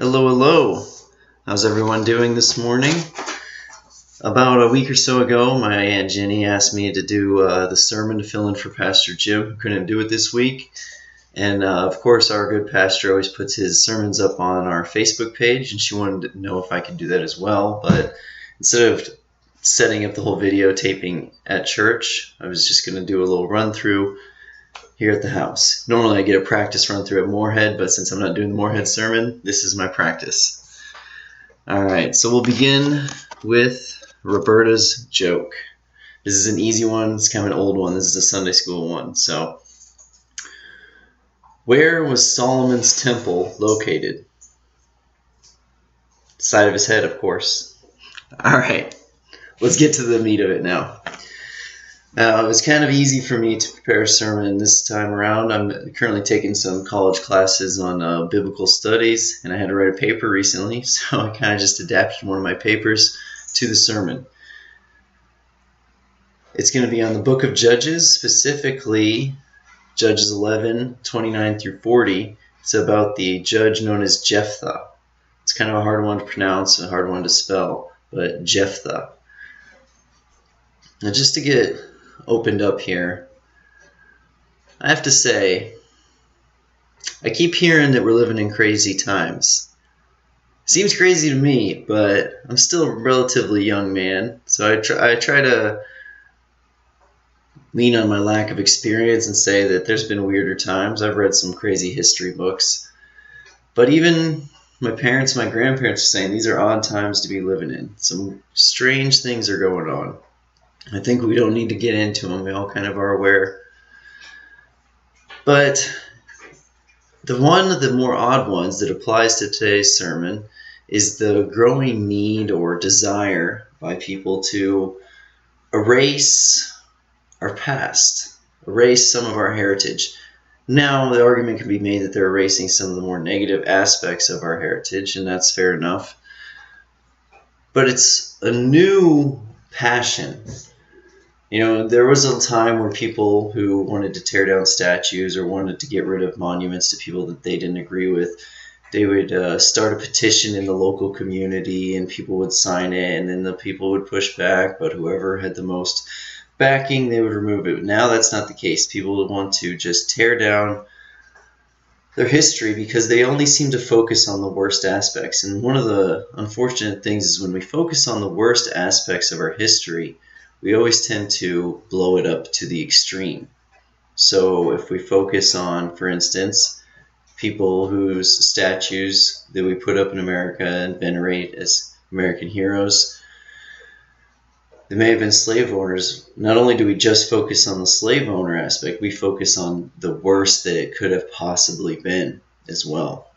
Hello, hello. How's everyone doing this morning? About a week or so ago, my Aunt Jenny asked me to do the sermon to fill in for Pastor Jim, who couldn't do it this week. And of course, our good pastor always puts his sermons up on our Facebook page, and she wanted to know if I could do that as well. But instead of setting up the whole videotaping at church, I was just going to do a little run through here at the house. Normally I get a practice run through at Moorhead, but since I'm not doing the Moorhead sermon, this is my practice. Alright, so we'll begin with Roberta's joke. This is an easy one. It's kind of an old one. This is a Sunday school one. So, where was Solomon's temple located? Side of his head, of course. Alright, let's get to the meat of it now. It was kind of easy for me to prepare a sermon this time around. I'm currently taking some college classes on biblical studies, and I had to write a paper recently, so I kind of just adapted one of my papers to the sermon. It's going to be on the book of Judges, specifically Judges 11:29 through 40. It's about the judge known as Jephthah. It's kind of a hard one to pronounce, a hard one to spell, but Jephthah. Now, just to get opened up here, I have to say, I keep hearing that we're living in crazy times. Seems crazy to me, but I'm still a relatively young man, so I try to lean on my lack of experience and say that there's been weirder times. I've read some crazy history books, but even my parents, my grandparents are saying these are odd times to be living in. Some strange things are going on. I think we don't need to get into them. We all kind of are aware. But one of the more odd ones that applies to today's sermon is the growing need or desire by people to erase our past, erase some of our heritage. Now, the argument can be made that they're erasing some of the more negative aspects of our heritage, and that's fair enough. But it's a new passion. You know, there was a time where people who wanted to tear down statues or wanted to get rid of monuments to people that they didn't agree with, they would start a petition in the local community and people would sign it, and then the people would push back, but whoever had the most backing, they would remove it. Now that's not the case. People would want to just tear down their history because they only seem to focus on the worst aspects. And one of the unfortunate things is when we focus on the worst aspects of our history, we always tend to blow it up to the extreme. So if we focus on, for instance, people whose statues that we put up in America and venerate as American heroes, they may have been slave owners. Not only do we just focus on the slave owner aspect, we focus on the worst that it could have possibly been as well.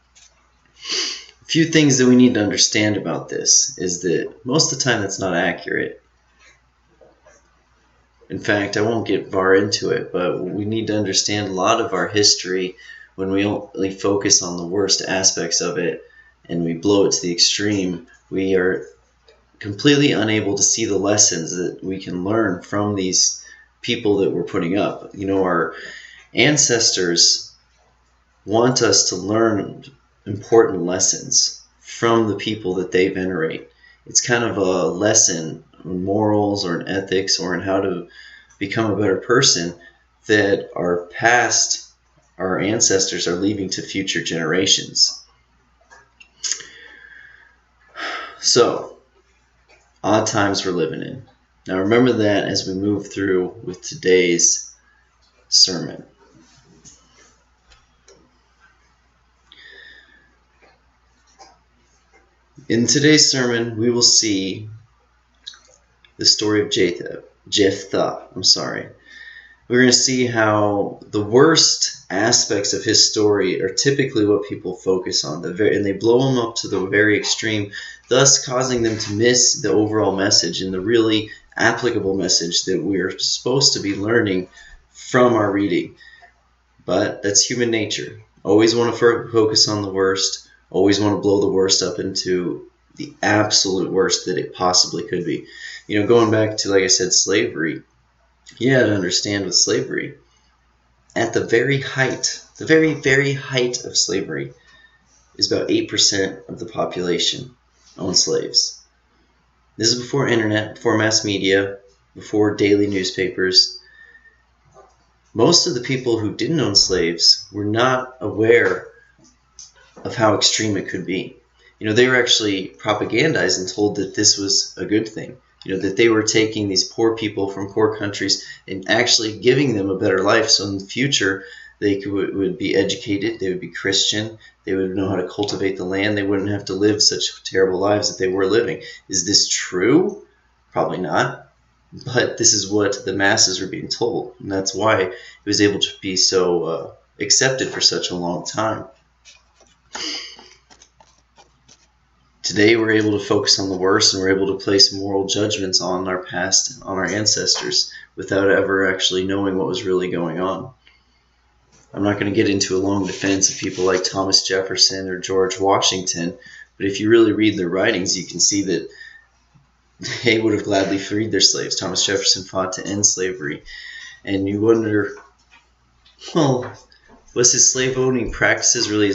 A few things that we need to understand about this is that most of the time that's not accurate. In fact, I won't get far into it, but we need to understand a lot of our history when we only focus on the worst aspects of it and we blow it to the extreme. We are completely unable to see the lessons that we can learn from these people that we're putting up. You know, our ancestors want us to learn important lessons from the people that they venerate. It's kind of a lesson in morals or in ethics or in how to become a better person that our ancestors are leaving to future generations. So, odd times we're living in. Now remember that as we move through with today's sermon. In today's sermon, we will see the story of Jephthah. We're going to see how the worst aspects of his story are typically what people focus on, and they blow them up to the very extreme, thus causing them to miss the overall message and the really applicable message that we're supposed to be learning from our reading. But that's human nature. Always want to focus on the worst, always want to blow the worst up into the absolute worst that it possibly could be. You know, going back to, like I said, slavery, you had to understand with slavery, at the very height of slavery, is about 8% of the population owned slaves. This is before internet, before mass media, before daily newspapers. Most of the people who didn't own slaves were not aware of how extreme it could be. They were actually propagandized and told that this was a good thing. That they were taking these poor people from poor countries and actually giving them a better life. So in the future, they would be educated, they would be Christian, they would know how to cultivate the land, they wouldn't have to live such terrible lives that they were living. Is this true? Probably not. But this is what the masses were being told. And that's why it was able to be so accepted for such a long time. Today we're able to focus on the worst, and we're able to place moral judgments on our past, on our ancestors, without ever actually knowing what was really going on. I'm not going to get into a long defense of people like Thomas Jefferson or George Washington, but if you really read their writings, you can see that they would have gladly freed their slaves. Thomas Jefferson fought to end slavery. And you wonder, well, was his slave-owning practices really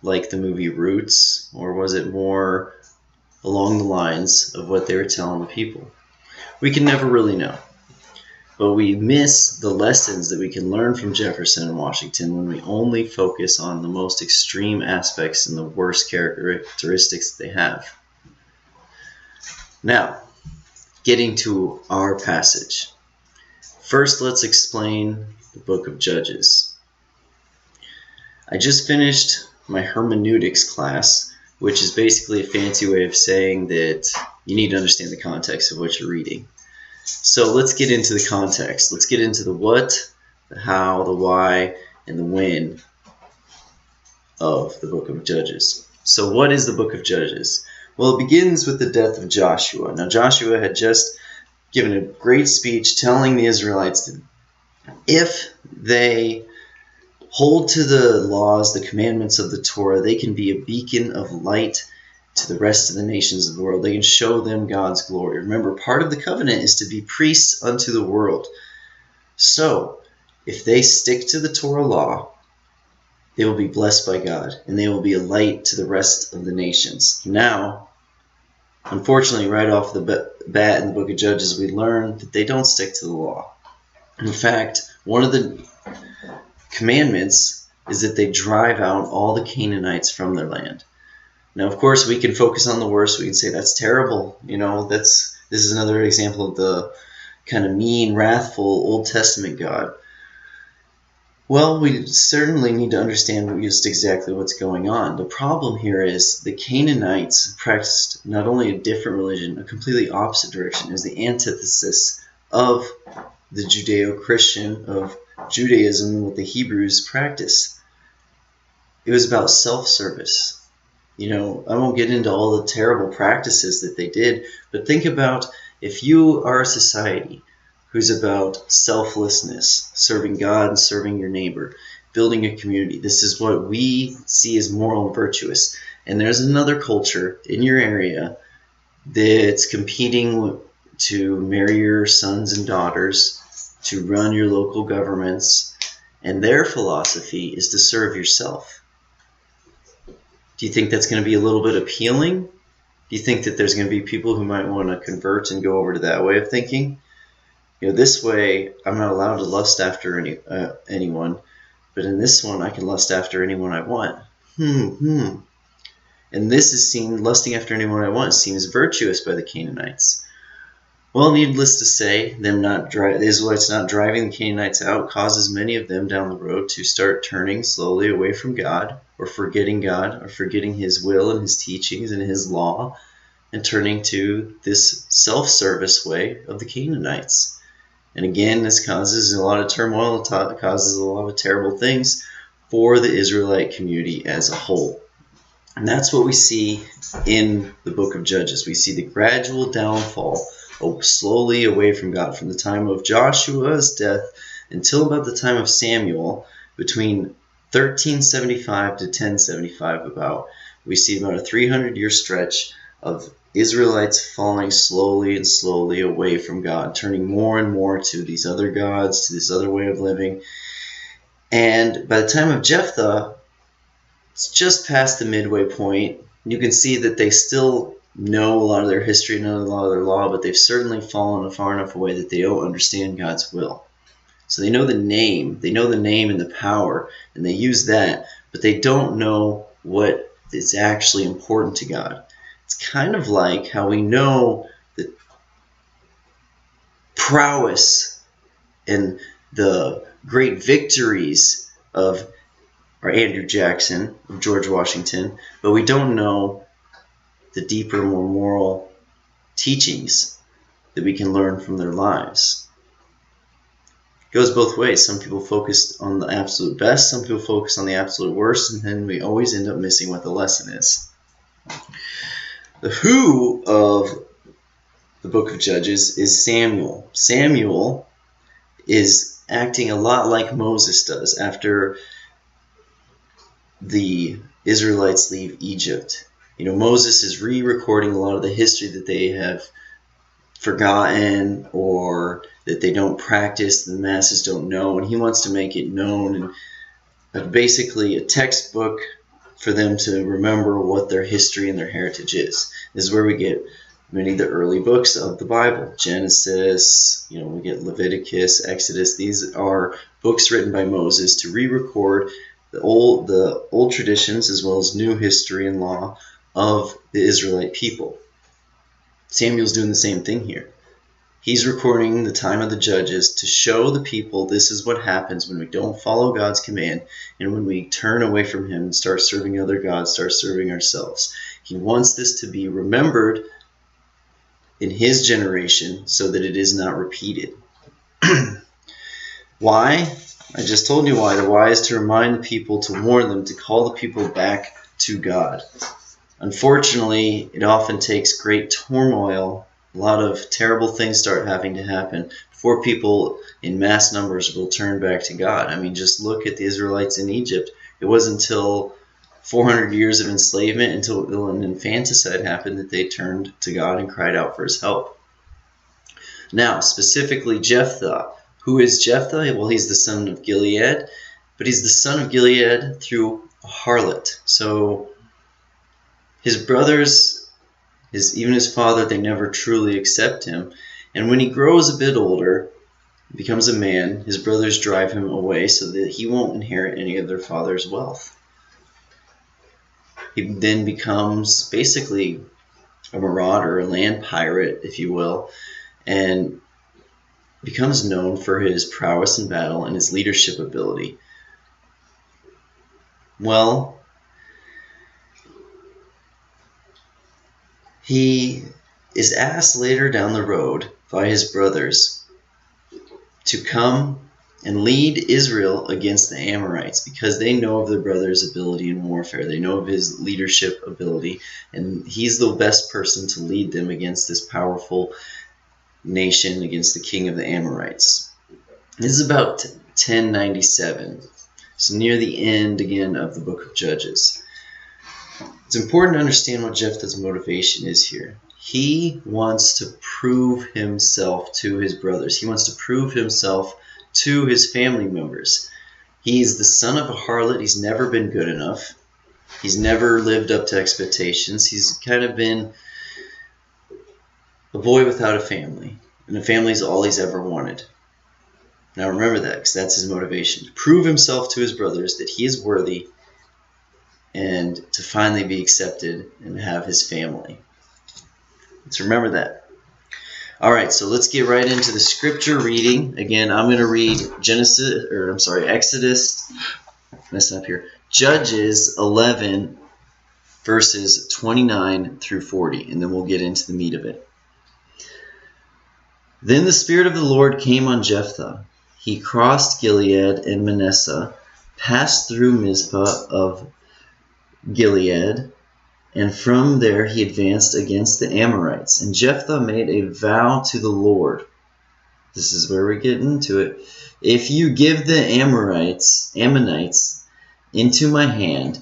like the movie Roots, or was it more along the lines of what they were telling the people? We can never really know. But we miss the lessons that we can learn from Jefferson and Washington when we only focus on the most extreme aspects and the worst characteristics that they have. Now, getting to our passage. First, let's explain the book of Judges. I just finished my hermeneutics class, which is basically a fancy way of saying that you need to understand the context of what you're reading. So let's get into the context. Let's get into the what, the how, the why, and the when of the book of Judges. So what is the book of Judges? Well, it begins with the death of Joshua. Now, Joshua had just given a great speech telling the Israelites that if they hold to the laws, the commandments of the Torah, they can be a beacon of light to the rest of the nations of the world. They can show them God's glory. Remember, part of the covenant is to be priests unto the world. So, if they stick to the Torah law, they will be blessed by God, and they will be a light to the rest of the nations. Now, unfortunately, right off the bat in the book of Judges, we learn that they don't stick to the law. In fact, one of the commandments is that they drive out all the Canaanites from their land. Now, of course, we can focus on the worst. We can say that's terrible. This is another example of the kind of mean, wrathful Old Testament God. Well, we certainly need to understand just exactly what's going on. The problem here is the Canaanites practiced not only a different religion, a completely opposite direction. It was the antithesis of the Judeo-Christian, of Judaism, and what the Hebrews practiced. It was about self-service. I won't get into all the terrible practices that they did, but think about if you are a society who's about selflessness, serving God and serving your neighbor, building a community. This is what we see as moral and virtuous. And there's another culture in your area that's competing to marry your sons and daughters, to run your local governments, and their philosophy is to serve yourself. Do you think that's going to be a little bit appealing? Do you think that there's going to be people who might want to convert and go over to that way of thinking? This way, I'm not allowed to lust after anyone, but in this one, I can lust after anyone I want. And this is seen, lusting after anyone I want, seems virtuous by the Canaanites. Well, needless to say, the Israelites not driving the Canaanites out causes many of them down the road to start turning slowly away from God, or forgetting His will and His teachings and His law, and turning to this self-service way of the Canaanites. And again, this causes a lot of turmoil. It causes a lot of terrible things for the Israelite community as a whole. And that's what we see in the book of Judges. We see the gradual downfall, slowly away from God, from the time of Joshua's death until about the time of Samuel, between 1375 to 1075 about. We see about a 300-year stretch of Israelites falling slowly and slowly away from God, turning more and more to these other gods, to this other way of living. And by the time of Jephthah, It's just past the midway point. You can see that they still know a lot of their history, know a lot of their law, but they've certainly fallen far enough away that they don't understand God's will. So they know the name and the power, and they use that, but they don't know what is actually important to God. It's kind of like how we know the prowess and the great victories of Andrew Jackson, of George Washington, but we don't know the deeper, more moral teachings that we can learn from their lives. It goes both ways. Some people focus on the absolute best, some people focus on the absolute worst, and then we always end up missing what the lesson is. The who of the book of Judges is Samuel. Samuel is acting a lot like Moses does after the Israelites leave Egypt. Moses is re-recording a lot of the history that they have forgotten or that they don't practice, the masses don't know, and he wants to make it known, and basically a textbook for them to remember what their history and their heritage is. This is where we get many of the early books of the Bible. Genesis, we get Leviticus, Exodus. These are books written by Moses to re-record the old traditions as well as new history and law of the Israelite people. Samuel's doing the same thing here. He's recording the time of the judges to show the people this is what happens when we don't follow God's command and when we turn away from him and start serving other gods, start serving ourselves. He wants this to be remembered in his generation so that it is not repeated. Why? I just told you why. The why is to remind the people, to warn them, to call the people back to God. Unfortunately, it often takes great turmoil, a lot of terrible things start having to happen before people in mass numbers will turn back to God. I mean, just look at the Israelites in Egypt. It wasn't until 400 years of enslavement, until an infanticide happened, that they turned to God and cried out for his help. Now, specifically Jephthah. Who is Jephthah? Well, he's the son of Gilead, but he's the son of Gilead through a harlot. So his brothers, even his father, they never truly accept him. And when he grows a bit older, becomes a man, his brothers drive him away so that he won't inherit any of their father's wealth. He then becomes basically a marauder, a land pirate, if you will, and becomes known for his prowess in battle and his leadership ability. Well, he is asked later down the road by his brothers to come and lead Israel against the Amorites because they know of their brother's ability in warfare. They know of his leadership ability, and he's the best person to lead them against this powerful nation, against the king of the Amorites. This is about 1097, so near the end again of the book of Judges. It's important to understand what Jephthah's motivation is here. He wants to prove himself to his brothers. He wants to prove himself to his family members. He's the son of a harlot. He's never been good enough. He's never lived up to expectations. He's kind of been a boy without a family. And a family is all he's ever wanted. Now remember that, because that's his motivation. To prove himself to his brothers that he is worthy and to finally be accepted and have his family. Let's remember that. All right, so let's get right into the scripture reading. Again, I'm going to read Exodus, messing up here, Judges 11, verses 29 through 40, and then we'll get into the meat of it. Then the Spirit of the Lord came on Jephthah. He crossed Gilead and Manasseh, passed through Mizpah of Gilead, and from there he advanced against the Amorites. And Jephthah made a vow to the Lord. This is where we get into it. If you give the Ammonites into my hand,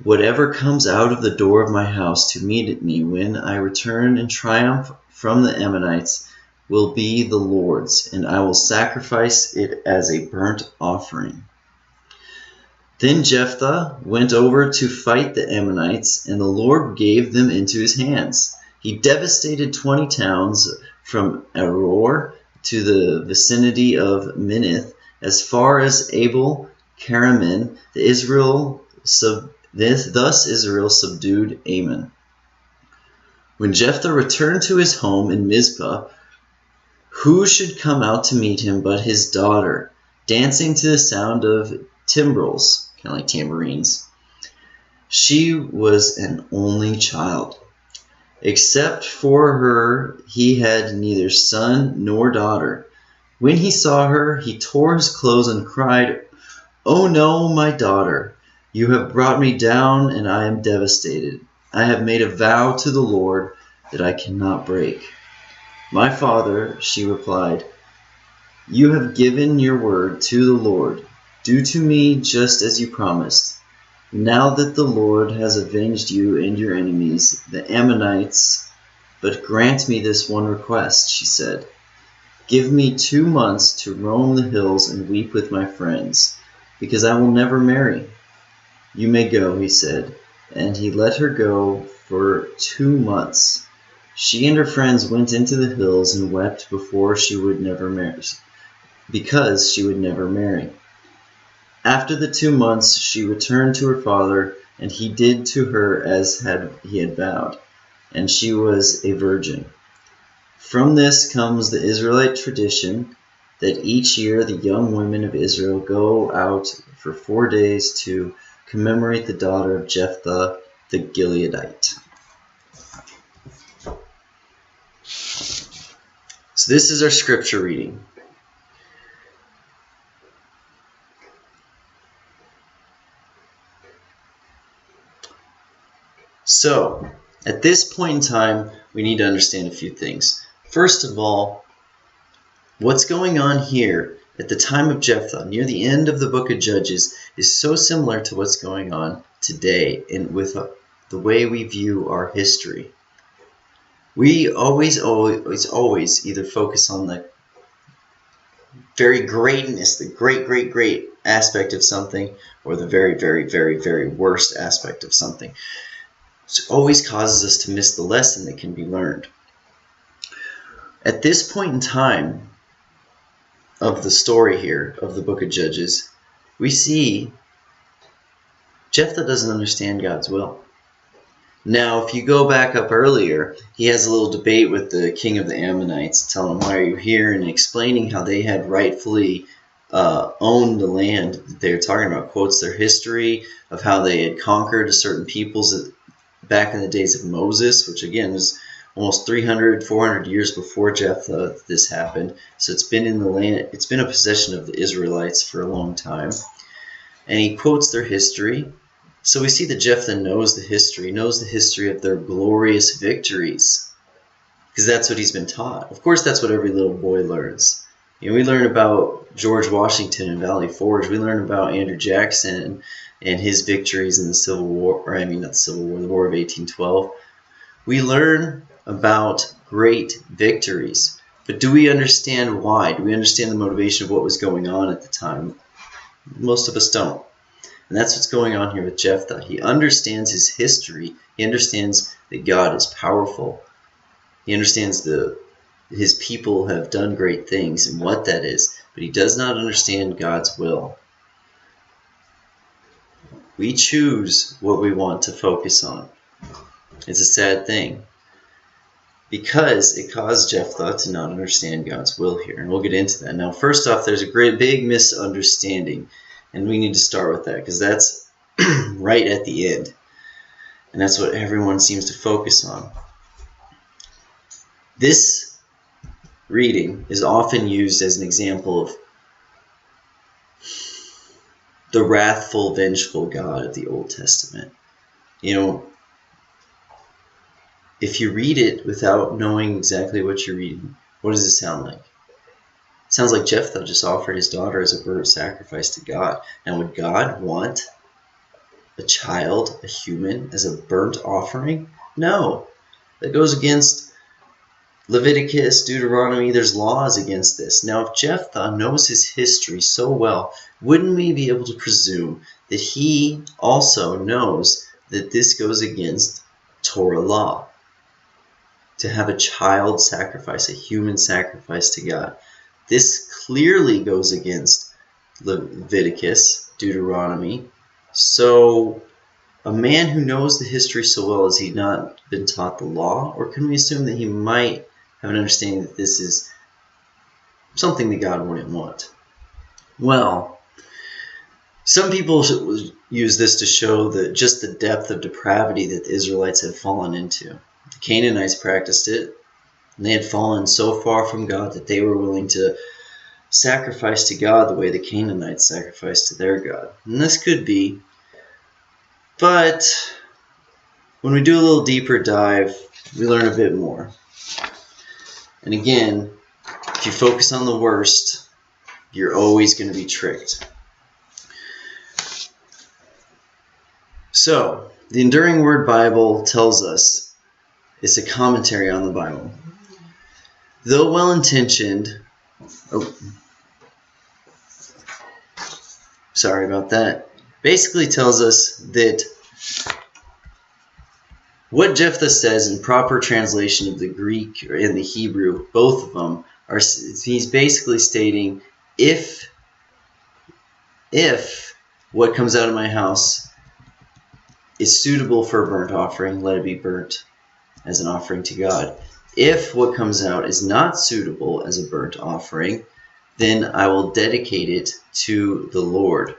whatever comes out of the door of my house to meet me when I return in triumph from the Ammonites will be the Lord's, and I will sacrifice it as a burnt offering. Then Jephthah went over to fight the Ammonites, and the Lord gave them into his hands. He devastated 20 towns from Aroer to the vicinity of Minnith, as far as Abel Karamin. Thus Israel subdued Ammon. When Jephthah returned to his home in Mizpah, who should come out to meet him but his daughter, dancing to the sound of timbrels, kind of like tambourines. She was an only child. Except for her, he had neither son nor daughter. When he saw her, he tore his clothes and cried, "Oh no, my daughter! You have brought me down, and I am devastated. I have made a vow to the Lord that I cannot break." "My father," she replied, "you have given your word to the Lord. Do to me just as you promised. Now that the Lord has avenged you and your enemies, the Ammonites, but grant me this one request," she said. "Give me 2 months to roam the hills and weep with my friends, because I will never marry." "You may go," he said, and he let her go for 2 months. She and her friends went into the hills and wept because she would never marry. After the 2 months, she returned to her father, and he did to her as he had vowed, and she was a virgin. From this comes the Israelite tradition that each year the young women of Israel go out for 4 days to commemorate the daughter of Jephthah the Gileadite. So this is our scripture reading. So, at this point in time, we need to understand a few things. First of all, what's going on here at the time of Jephthah, near the end of the book of Judges, is so similar to what's going on today and with the way we view our history. We always either focus on the very greatness, the great aspect of something, or the very worst aspect of something. It always causes us to miss the lesson that can be learned. At this point in time of the story here, of the book of Judges, we see Jephthah doesn't understand God's will. Now, if you go back up earlier, he has a little debate with the king of the Ammonites, telling him, "Why are you here?" and explaining how they had rightfully owned the land that they were talking about. Quotes their history of how they had conquered certain peoples back in the days of Moses, which again was almost 300, 400 years before Jephthah this happened. So it's been in the land, it's been a possession of the Israelites for a long time. And he quotes their history. So we see that Jephthah knows the history of their glorious victories, because that's what he's been taught. Of course, that's what every little boy learns. You know, we learn about George Washington and Valley Forge. We learn about Andrew Jackson and his victories in the Civil War, or I mean not the Civil War, the War of 1812. We learn about great victories, but do we understand why? Do we understand the motivation of what was going on at the time? Most of us don't. And that's what's going on here with Jephthah. He understands his history. He understands that God is powerful. He understands his people have done great things and what that is, but he does not understand God's will. We choose what we want to focus on. It's a sad thing, because it caused Jephthah to not understand God's will here. And we'll get into that. Now, first off, there's a great big misunderstanding. And we need to start with that, because that's right at the end. And that's what everyone seems to focus on. This reading is often used as an example of the wrathful, vengeful God of the Old Testament. You know, if you read it without knowing exactly what you're reading, what does it sound like? It sounds like Jephthah just offered his daughter as a burnt sacrifice to God. Now, would God want a child, a human, as a burnt offering? No. That goes against Leviticus, Deuteronomy. There's laws against this. Now, if Jephthah knows his history so well, wouldn't we be able to presume that he also knows that this goes against Torah law. To have a child sacrifice, a human sacrifice to God. This clearly goes against Leviticus, Deuteronomy. So a man who knows the history so well, has he not been taught the law? Or can we assume that he might have an understanding that this is something that God wouldn't want? Well, some people use this to show just the depth of depravity that the Israelites had fallen into. The Canaanites practiced it, and they had fallen so far from God that they were willing to sacrifice to God the way the Canaanites sacrificed to their God. And this could be, but when we do a little deeper dive, we learn a bit more. And again, if you focus on the worst, you're always going to be tricked. So, the Enduring Word Bible tells us, it's a commentary on the Bible. Though well-intentioned, sorry about that, basically tells us that what Jephthah says in proper translation of the Greek and the Hebrew, both of them, he's basically stating, if what comes out of my house is suitable for a burnt offering, let it be burnt as an offering to God. If what comes out is not suitable as a burnt offering, then I will dedicate it to the Lord.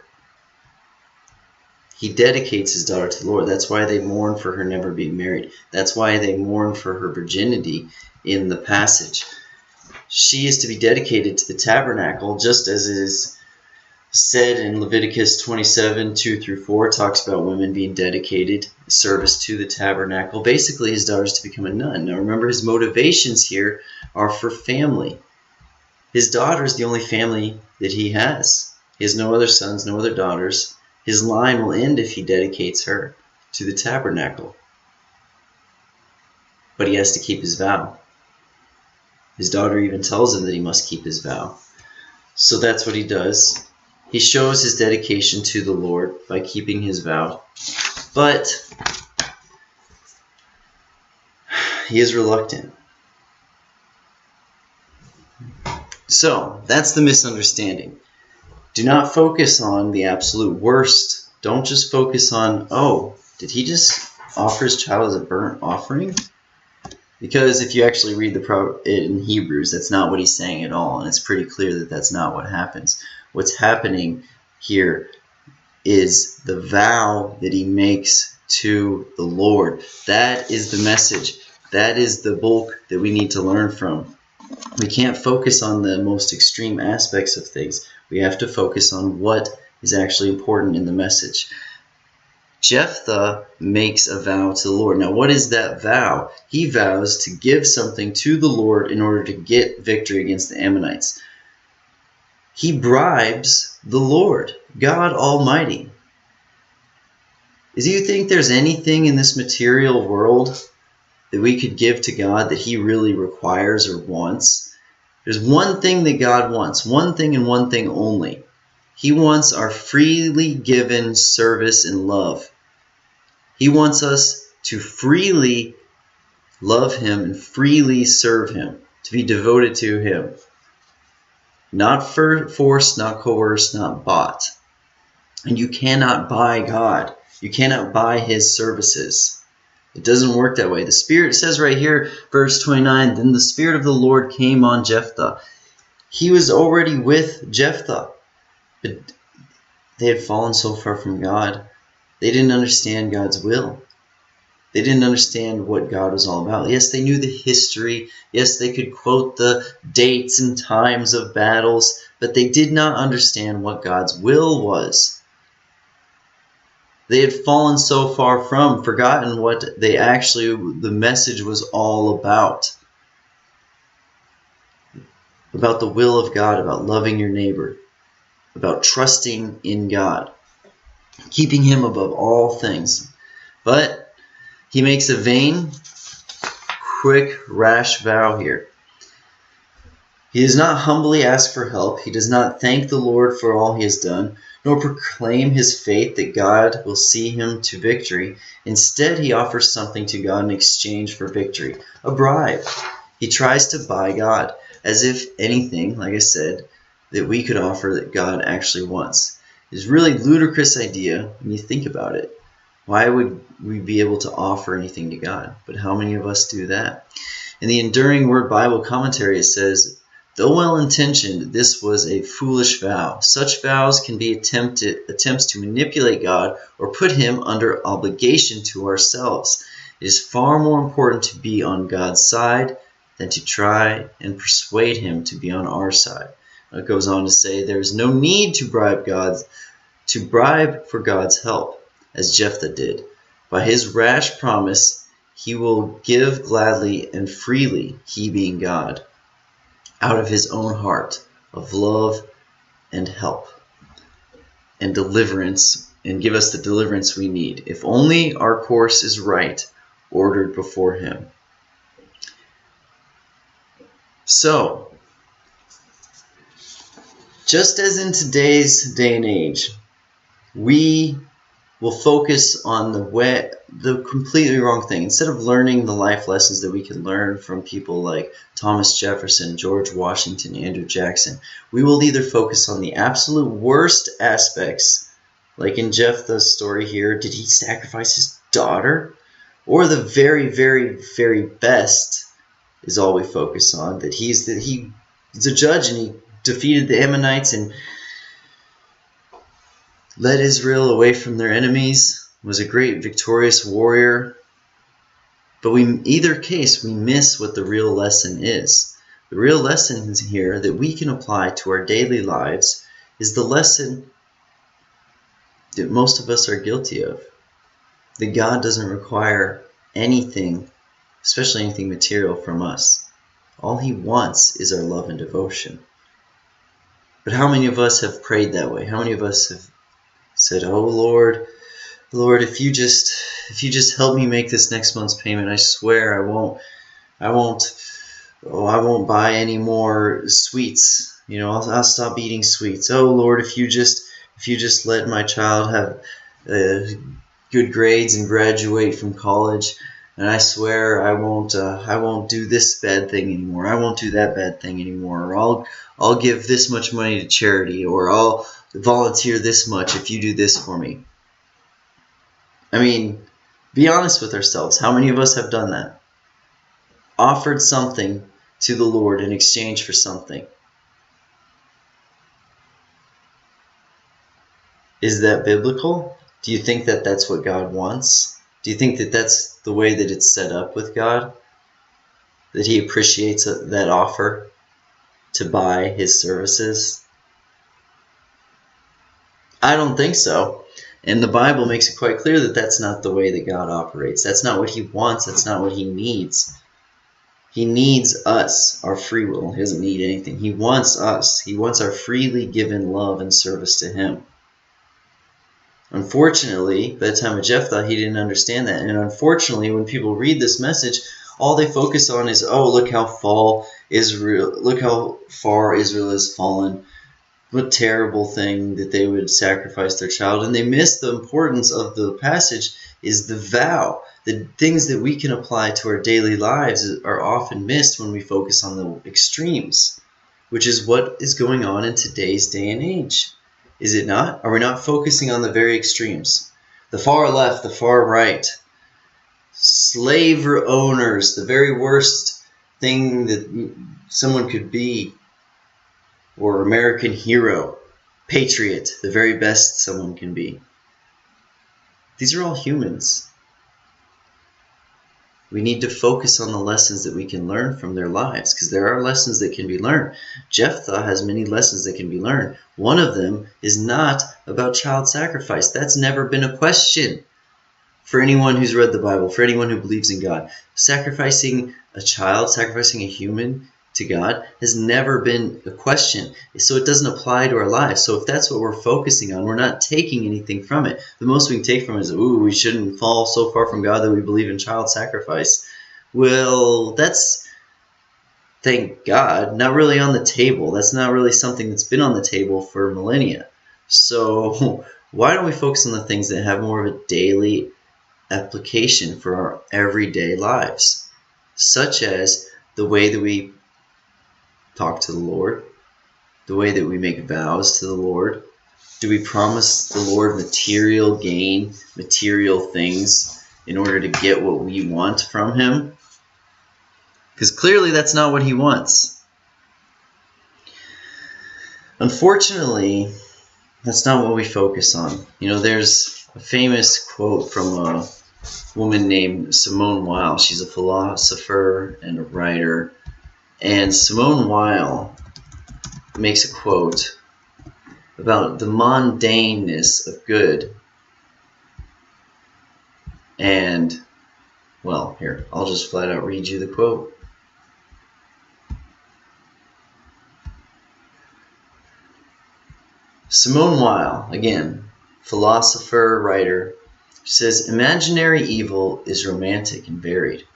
He dedicates his daughter to the Lord. That's why they mourn for her never being married. That's why they mourn for her virginity in the passage. She is to be dedicated to the tabernacle, just as it is said in Leviticus 27, 2-4, talks about women being dedicated, service to the tabernacle. Basically, his daughter is to become a nun. Now remember, his motivations here are for family. His daughter is the only family that he has. He has no other sons, no other daughters. His line will end if he dedicates her to the tabernacle. But he has to keep his vow. His daughter even tells him that he must keep his vow. So that's what he does. He shows his dedication to the Lord by keeping his vow. But he is reluctant. So that's the misunderstanding. Do not focus on the absolute worst. Don't just focus on, oh, did he just offer his child as a burnt offering? Because if you actually read it in Hebrews, that's not what he's saying at all. And it's pretty clear that that's not what happens. What's happening here is the vow that he makes to the Lord. That is the message. That is the bulk that we need to learn from. We can't focus on the most extreme aspects of things. We have to focus on what is actually important in the message. Jephthah makes a vow to the Lord. Now, what is that vow? He vows to give something to the Lord in order to get victory against the Ammonites. He bribes the Lord, God Almighty. Do you think there's anything in this material world that we could give to God that he really requires or wants? There's one thing that God wants, one thing and one thing only. He wants our freely given service and love. He wants us to freely love him and freely serve him, to be devoted to him. Not forced, not coerced, not bought. And you cannot buy God. You cannot buy his services. It doesn't work that way. The Spirit says right here, verse 29, then the Spirit of the Lord came on Jephthah. He was already with Jephthah, but they had fallen so far from God. They didn't understand God's will. They didn't understand what God was all about. Yes, they knew the history. Yes, they could quote the dates and times of battles, but they did not understand what God's will was. They had fallen so far from, forgotten what the message was all about. About the will of God, about loving your neighbor, about trusting in God, keeping him above all things. But he makes a vain, quick, rash vow here. He does not humbly ask for help. He does not thank the Lord for all he has done, nor proclaim his faith that God will see him to victory. Instead, he offers something to God in exchange for victory, a bribe. He tries to buy God, as if anything, like I said, that we could offer that God actually wants. It's a really ludicrous idea when you think about it. Why would we be able to offer anything to God? But how many of us do that? In the Enduring Word Bible Commentary, it says, though well-intentioned, this was a foolish vow. Such vows can be attempts to manipulate God or put him under obligation to ourselves. It is far more important to be on God's side than to try and persuade him to be on our side. It goes on to say, there is no need to bribe for God's help, as Jephthah did. By his rash promise, he will give gladly and freely, he being God, out of his own heart of love and help and deliverance, and give us the deliverance we need, if only our course is right, ordered before him. So, just as in today's day and age, we will focus on the completely wrong thing. Instead of learning the life lessons that we can learn from people like Thomas Jefferson, George Washington, Andrew Jackson, we will either focus on the absolute worst aspects, like in Jephthah's story here, did he sacrifice his daughter? Or the very, very, very best is all we focus on, that he's a judge and he defeated the Ammonites and led Israel away from their enemies, was a great victorious warrior. But either case, we miss what the real lesson is. The real lesson here that we can apply to our daily lives is the lesson that most of us are guilty of. That God doesn't require anything, especially anything material, from us. All he wants is our love and devotion. But how many of us have prayed that way? How many of us have said, oh Lord, if you just help me make this next month's payment, I swear I won't buy any more sweets. I'll stop eating sweets. Oh Lord, if you just let my child have good grades and graduate from college, and I swear I won't do this bad thing anymore. I won't do that bad thing anymore. Or I'll give this much money to charity, or I'll volunteer this much if you do this for me. I mean, be honest with ourselves. How many of us have done that? Offered something to the Lord in exchange for something. Is that biblical? Do you think that that's what God wants? Do you think that that's the way that it's set up with God? That he appreciates that offer to buy his services? I don't think so. And the Bible makes it quite clear that that's not the way that God operates. That's not what he wants. That's not what he needs. He needs us, our free will. He doesn't need anything. He wants us. He wants our freely given love and service to him. Unfortunately, by the time of Jephthah, he didn't understand that. And unfortunately, when people read this message, all they focus on is, oh, look how far Israel has fallen. What terrible thing that they would sacrifice their child. And they miss the importance of the passage is the vow. The things that we can apply to our daily lives are often missed when we focus on the extremes, which is what is going on in today's day and age. Is it not? Are we not focusing on the very extremes? The far left, the far right. Slave owners, the very worst thing that someone could be. Or American hero, patriot, the very best someone can be. These are all humans. We need to focus on the lessons that we can learn from their lives, because there are lessons that can be learned. Jephthah has many lessons that can be learned. One of them is not about child sacrifice. That's never been a question for anyone who's read the Bible, for anyone who believes in God. Sacrificing a child, sacrificing a human to God has never been a question. So it doesn't apply to our lives. So if that's what we're focusing on, we're not taking anything from it. The most we can take from it is, ooh, we shouldn't fall so far from God that we believe in child sacrifice. Well, that's, thank God, not really on the table. That's not really something that's been on the table for millennia. So why don't we focus on the things that have more of a daily application for our everyday lives, such as the way that we talk to the Lord, the way that we make vows to the Lord. Do we promise the Lord material gain, material things in order to get what we want from Him? Because clearly that's not what He wants. Unfortunately, that's not what we focus on. There's a famous quote from a woman named Simone Weil. She's a philosopher and a writer. And Simone Weil makes a quote about the mundaneness of good. And, well, here, I'll just flat out read you the quote. Simone Weil, again, philosopher, writer, says, imaginary evil is romantic and varied.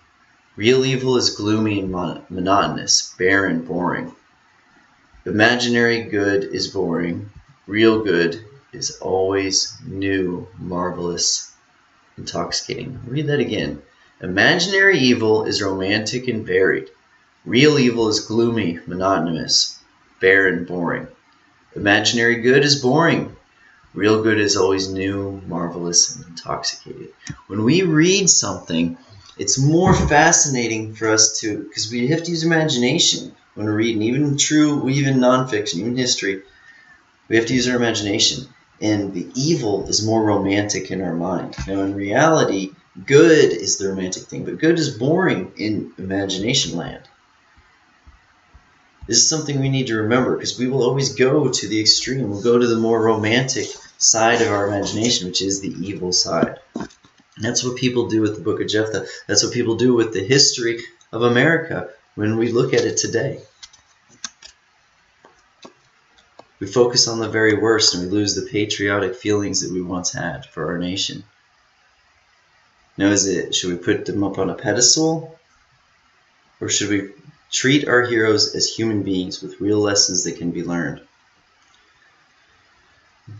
Real evil is gloomy and monotonous, barren, boring. Imaginary good is boring. Real good is always new, marvelous, intoxicating. Read that again. Imaginary evil is romantic and varied. Real evil is gloomy, monotonous, barren, boring. Imaginary good is boring. Real good is always new, marvelous, and intoxicating. When we read something, it's more fascinating for us to, because we have to use imagination when we're reading, even nonfiction, even history. We have to use our imagination. And the evil is more romantic in our mind. Now, in reality, good is the romantic thing, but good is boring in imagination land. This is something we need to remember, because we will always go to the extreme. We'll go to the more romantic side of our imagination, which is the evil side. And that's what people do with the book of Jephthah. That's what people do with the history of America when we look at it today. We focus on the very worst and we lose the patriotic feelings that we once had for our nation. Now, should we put them up on a pedestal? Or should we treat our heroes as human beings with real lessons that can be learned?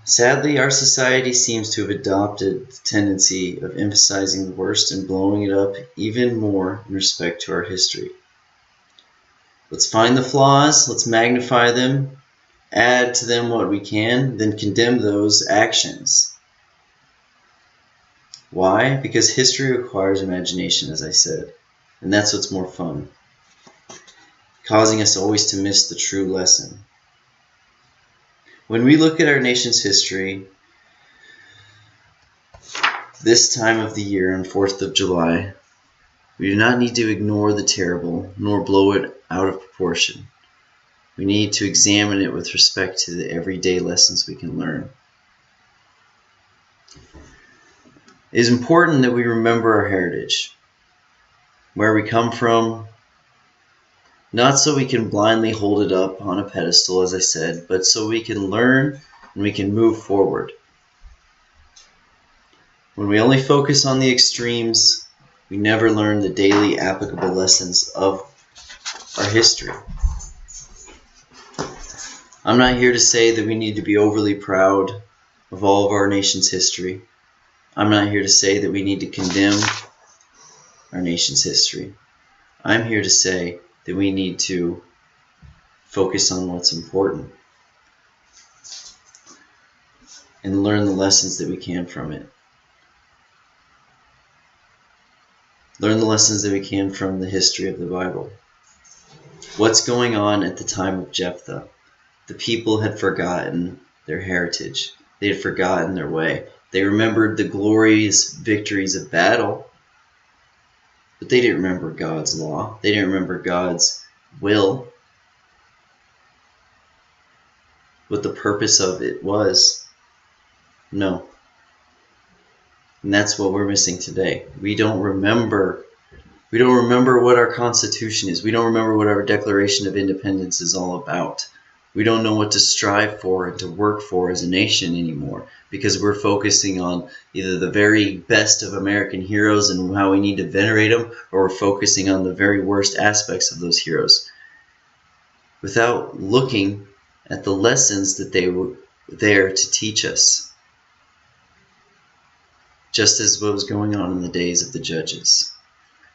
Sadly, our society seems to have adopted the tendency of emphasizing the worst and blowing it up even more in respect to our history. Let's find the flaws, let's magnify them, add to them what we can, then condemn those actions. Why? Because history requires imagination, as I said, and that's what's more fun, causing us always to miss the true lesson. When we look at our nation's history, this time of the year on 4th of July, we do not need to ignore the terrible, nor blow it out of proportion. We need to examine it with respect to the everyday lessons we can learn. It is important that we remember our heritage, where we come from, not so we can blindly hold it up on a pedestal, as I said, but so we can learn and we can move forward. When we only focus on the extremes, we never learn the daily applicable lessons of our history. I'm not here to say that we need to be overly proud of all of our nation's history. I'm not here to say that we need to condemn our nation's history. I'm here to say that we need to focus on what's important and learn the lessons that we can from it. Learn the lessons that we can from the history of the Bible. What's going on at the time of Jephthah? The people had forgotten their heritage. They had forgotten their way. They remembered the glorious victories of battle, but they didn't remember God's law. They didn't remember God's will. What the purpose of it was. No. And that's what we're missing today. We don't remember what our Constitution is. We don't remember what our Declaration of Independence is all about. We don't know what to strive for and to work for as a nation anymore, because we're focusing on either the very best of American heroes and how we need to venerate them, or we're focusing on the very worst aspects of those heroes, without looking at the lessons that they there to teach us, just as what was going on in the days of the judges.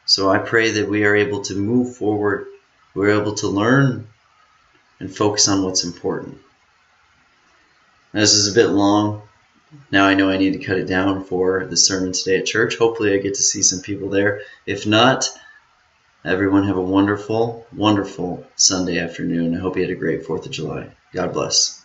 So I pray that we are able to move forward, we're able to learn and focus on what's important. This is a bit long. Now I know I need to cut it down for the sermon today at church. Hopefully I get to see some people there. If not, everyone have a wonderful, wonderful Sunday afternoon. I hope you had a great 4th of July. God bless.